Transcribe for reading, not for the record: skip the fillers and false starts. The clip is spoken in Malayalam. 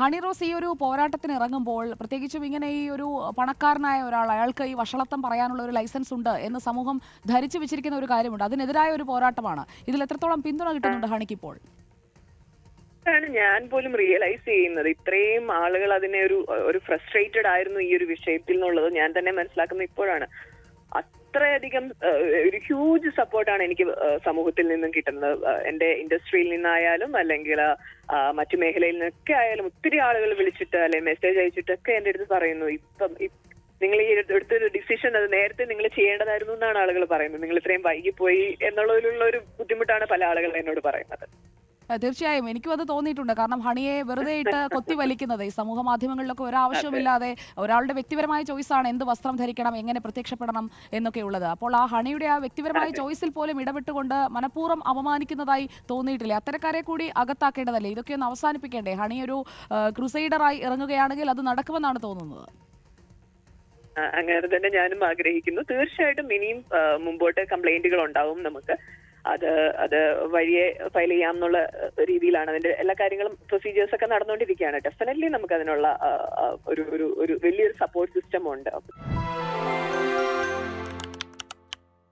ഹണി റോസ് ഈ ഒരു പോരാട്ടത്തിന് ഇറങ്ങുമ്പോൾ പ്രത്യേകിച്ചും ഇങ്ങനെ ഈ ഒരു പണക്കാരനായ ഒരാൾ അയാൾക്ക് ഈ വഷളത്വം പറയാനുള്ള ഒരു ലൈസൻസ് ഉണ്ട് എന്ന് സമൂഹം ധരിച്ചു വെച്ചിരിക്കുന്ന ഒരു കാര്യമുണ്ട്. അതിനെതിരായ ഒരു പോരാട്ടമാണ്. ഇതിൽ എത്രത്തോളം പിന്തുണ കിട്ടുന്നുണ്ട് ഹണിക്ക് ഇപ്പോൾ? ാണ് ഞാൻ പോലും റിയലൈസ് ചെയ്യുന്നത്. ഇത്രയും ആളുകൾ അതിനെ ഒരു ഫ്രസ്ട്രേറ്റഡ് ആയിരുന്നു ഈ ഒരു വിഷയത്തിൽ എന്നുള്ളത് ഞാൻ തന്നെ മനസ്സിലാക്കുന്നത് ഇപ്പോഴാണ്. അത്രയധികം ഒരു ഹ്യൂജ് സപ്പോർട്ടാണ് എനിക്ക് സമൂഹത്തിൽ നിന്നും കിട്ടുന്നത്. എന്റെ ഇൻഡസ്ട്രിയിൽ നിന്നായാലും അല്ലെങ്കിൽ മറ്റു മേഖലയിൽ നിന്നൊക്കെ ആയാലും ഒത്തിരി ആളുകൾ വിളിച്ചിട്ട് അല്ലെ മെസ്സേജ് അയച്ചിട്ടൊക്കെ എന്റെ അടുത്ത് പറയുന്നു, ഇപ്പം നിങ്ങൾ ഈ എടുത്തൊരു ഡിസിഷൻ അത് നേരത്തെ നിങ്ങൾ ചെയ്യേണ്ടതായിരുന്നു എന്നാണ് ആളുകൾ പറയുന്നത്. നിങ്ങൾ ഇത്രയും വൈകിപ്പോയി എന്നുള്ളതിലുള്ള ഒരു ബുദ്ധിമുട്ടാണ് പല ആളുകൾ എന്നോട് പറയുന്നത്. തീർച്ചയായും എനിക്കും അത് തോന്നിയിട്ടുണ്ട്. കാരണം ഹണിയെ വെറുതെ ഇട്ട് കൊത്തി വലിക്കുന്നത് ഈ സമൂഹ മാധ്യമങ്ങളിലൊക്കെ ഒരാവശ്യവുമില്ലാതെ ഒരാളുടെ വ്യക്തിപരമായ ചോയ്സാണ് എന്ത് വസ്ത്രം ധരിക്കണം, എങ്ങനെ പ്രത്യക്ഷപ്പെടണം എന്നൊക്കെ ഉള്ളത്. അപ്പോൾ ആ ഹണിയുടെ ആ വ്യക്തിപരമായ ചോയ്സിൽ പോലും ഇടപെട്ടുകൊണ്ട് മനഃപൂർവ്വം അപമാനിക്കുന്നതായി തോന്നിയിട്ടില്ലേ? അത്തരക്കാരെ കൂടി അകത്താക്കേണ്ടതല്ലേ? ഇതൊക്കെ ഒന്ന് അവസാനിപ്പിക്കേണ്ടേ? ഹണി ഒരു ക്രൂസൈഡറായി ഇറങ്ങുകയാണെങ്കിൽ അത് നടക്കുമെന്നാണ് തോന്നുന്നത്. അങ്ങനെ തന്നെ ഞാനും ആഗ്രഹിക്കുന്നു. തീർച്ചയായിട്ടും ഇനിയും മുമ്പോട്ട് കംപ്ലൈന്റുകൾ ഉണ്ടാവും. നമുക്ക് അത് വഴിയെ ഫയൽ ചെയ്യാം എന്നുള്ള രീതിയിലാണ് അതിന്റെ എല്ലാ കാര്യങ്ങളും പ്രൊസീജിയേഴ്സ് ഒക്കെ നടന്നുകൊണ്ടിരിക്കുകയാണ്. ഡെഫിനറ്റ്ലി നമുക്ക് അതിനുള്ള ഒരു വലിയൊരു സപ്പോർട്ട് സിസ്റ്റം ഉണ്ട്.